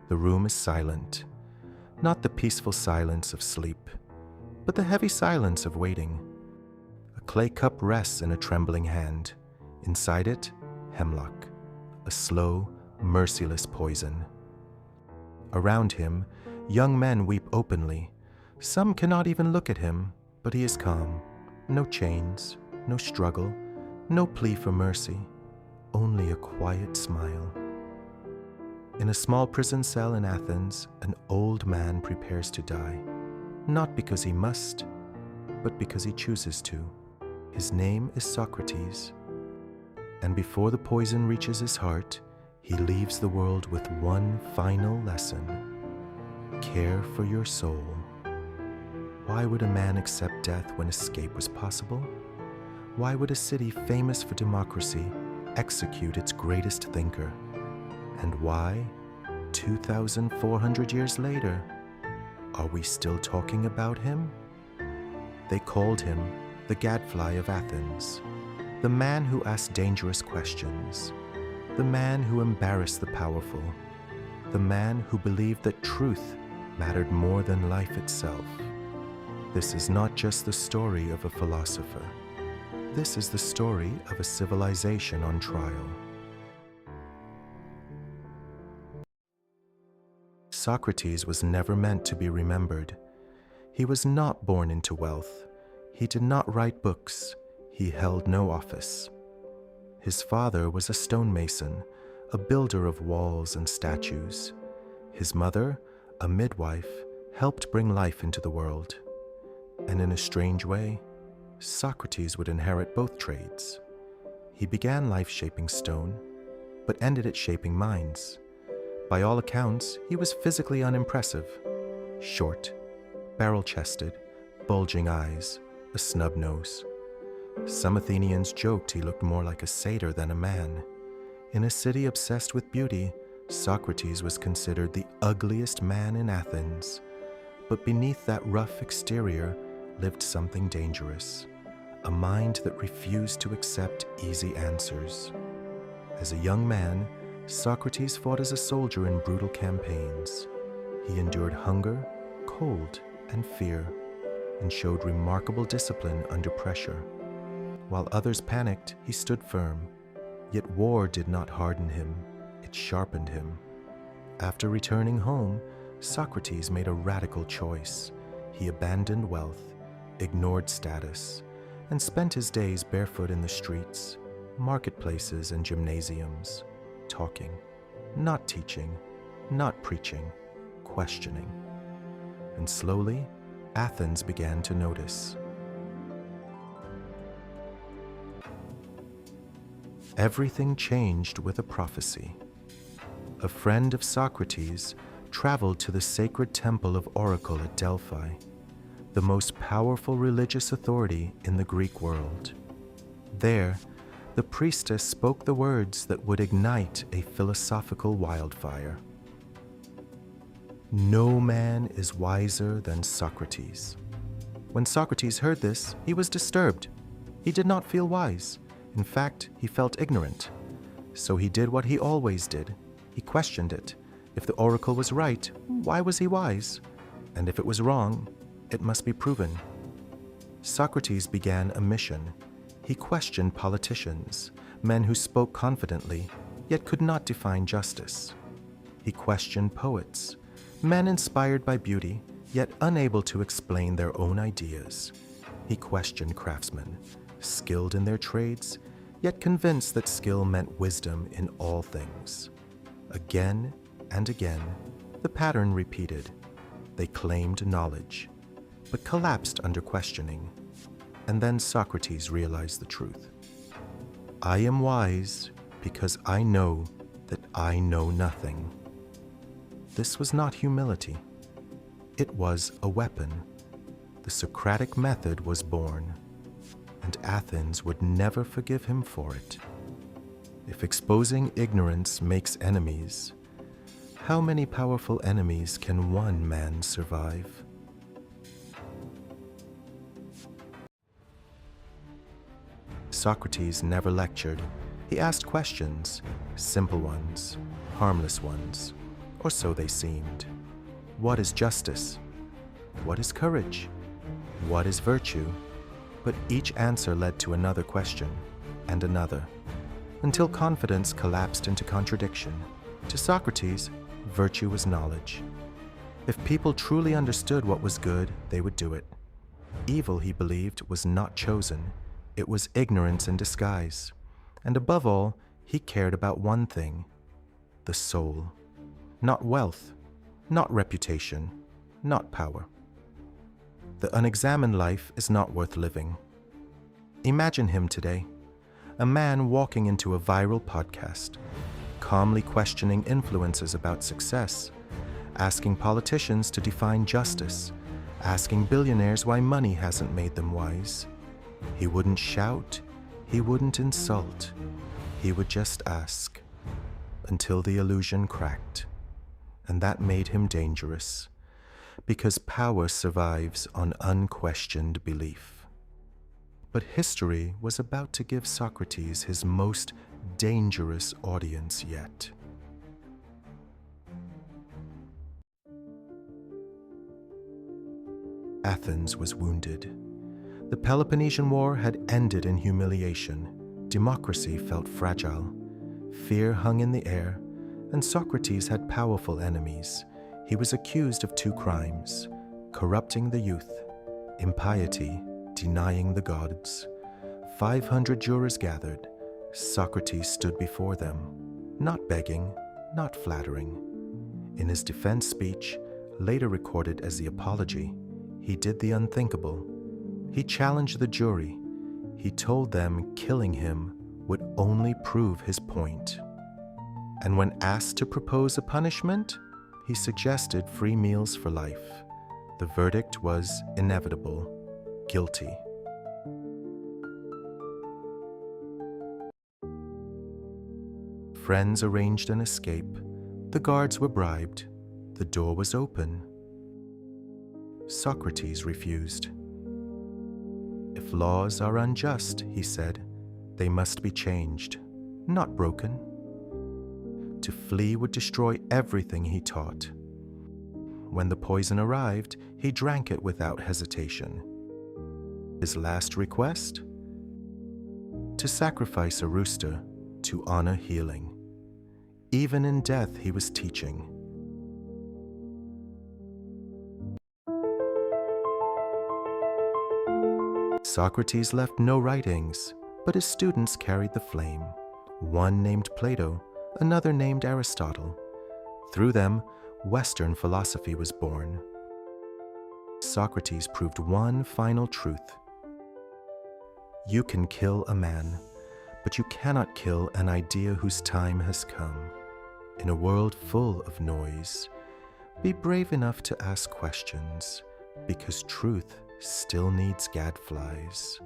The room is silent, not the peaceful silence of sleep, but the heavy silence of waiting. A clay cup rests in a trembling hand. Inside it, hemlock, a slow, merciless poison. Around him, young men weep openly. Some cannot even look at him, but he is calm. No chains, no struggle, no plea for mercy, only a quiet smile. In a small prison cell in Athens, an old man prepares to die, not because he must, but because he chooses to. His name is Socrates, and before the poison reaches his heart, he leaves the world with one final lesson: care for your soul. Why would a man accept death when escape was possible? Why would a city famous for democracy execute its greatest thinker? And why, 2,400 years later, are we still talking about him? They called him the gadfly of Athens, the man who asked dangerous questions, the man who embarrassed the powerful, the man who believed that truth mattered more than life itself. This is not just the story of a philosopher. This is the story of a civilization on trial. Socrates was never meant to be remembered. He was not born into wealth. He did not write books. He held no office. His father was a stonemason, a builder of walls and statues. His mother, a midwife, helped bring life into the world. And in a strange way, Socrates would inherit both trades. He began life shaping stone, but ended it shaping minds. By all accounts, he was physically unimpressive. Short, barrel-chested, bulging eyes, a snub nose. Some Athenians joked he looked more like a satyr than a man. In a city obsessed with beauty, Socrates was considered the ugliest man in Athens. But beneath that rough exterior lived something dangerous, a mind that refused to accept easy answers. As a young man, Socrates fought as a soldier in brutal campaigns. He endured hunger, cold, and fear, and showed remarkable discipline under pressure. While others panicked, he stood firm. Yet war did not harden him, it sharpened him. After returning home, Socrates made a radical choice. He abandoned wealth, ignored status, and spent his days barefoot in the streets, marketplaces, and gymnasiums, talking, not teaching, not preaching, questioning. And slowly, Athens began to notice. Everything changed with a prophecy. A friend of Socrates traveled to the sacred temple of Oracle at Delphi, the most powerful religious authority in the Greek world. There, the priestess spoke the words that would ignite a philosophical wildfire. No man is wiser than Socrates. When Socrates heard this, he was disturbed. He did not feel wise. In fact, he felt ignorant. So he did what he always did. He questioned it. If the oracle was right, why was he wise? And if it was wrong, it must be proven. Socrates began a mission. He questioned politicians, men who spoke confidently, yet could not define justice. He questioned poets, men inspired by beauty, yet unable to explain their own ideas. He questioned craftsmen, skilled in their trades, yet convinced that skill meant wisdom in all things. Again and again, the pattern repeated. They claimed knowledge, but collapsed under questioning. And then Socrates realized the truth. I am wise because I know that I know nothing. This was not humility. It was a weapon. The Socratic method was born, and Athens would never forgive him for it. If exposing ignorance makes enemies, how many powerful enemies can one man survive? Socrates never lectured. He asked questions, simple ones, harmless ones, or so they seemed. What is justice? What is courage? What is virtue? But each answer led to another question, and another, until confidence collapsed into contradiction. To Socrates, virtue was knowledge. If people truly understood what was good, they would do it. Evil, he believed, was not chosen. It was ignorance in disguise. And above all, he cared about one thing: the soul. Not wealth, not reputation, not power. The unexamined life is not worth living. Imagine him today, a man walking into a viral podcast, calmly questioning influencers about success, asking politicians to define justice, asking billionaires why money hasn't made them wise. He wouldn't shout, he wouldn't insult, he would just ask, until the illusion cracked. And that made him dangerous, because power survives on unquestioned belief. But history was about to give Socrates his most dangerous audience yet. Athens was wounded. The Peloponnesian War had ended in humiliation. Democracy felt fragile. Fear hung in the air, and Socrates had powerful enemies. He was accused of 2 crimes: corrupting the youth, impiety, denying the gods. 500 jurors gathered. Socrates stood before them, not begging, not flattering. In his defense speech, later recorded as the apology, he did the unthinkable. He challenged the jury. He told them killing him would only prove his point. And when asked to propose a punishment, he suggested free meals for life. The verdict was inevitable: guilty. Friends arranged an escape. The guards were bribed. The door was open. Socrates refused. If laws are unjust, he said, they must be changed, not broken. To flee would destroy everything he taught. When the poison arrived, he drank it without hesitation. His last request? To sacrifice a rooster to honor healing. Even in death, he was teaching. Socrates left no writings, but his students carried the flame. One named Plato, another named Aristotle. Through them, Western philosophy was born. Socrates proved one final truth. You can kill a man, but you cannot kill an idea whose time has come. In a world full of noise, be brave enough to ask questions, because truth still needs gadflies.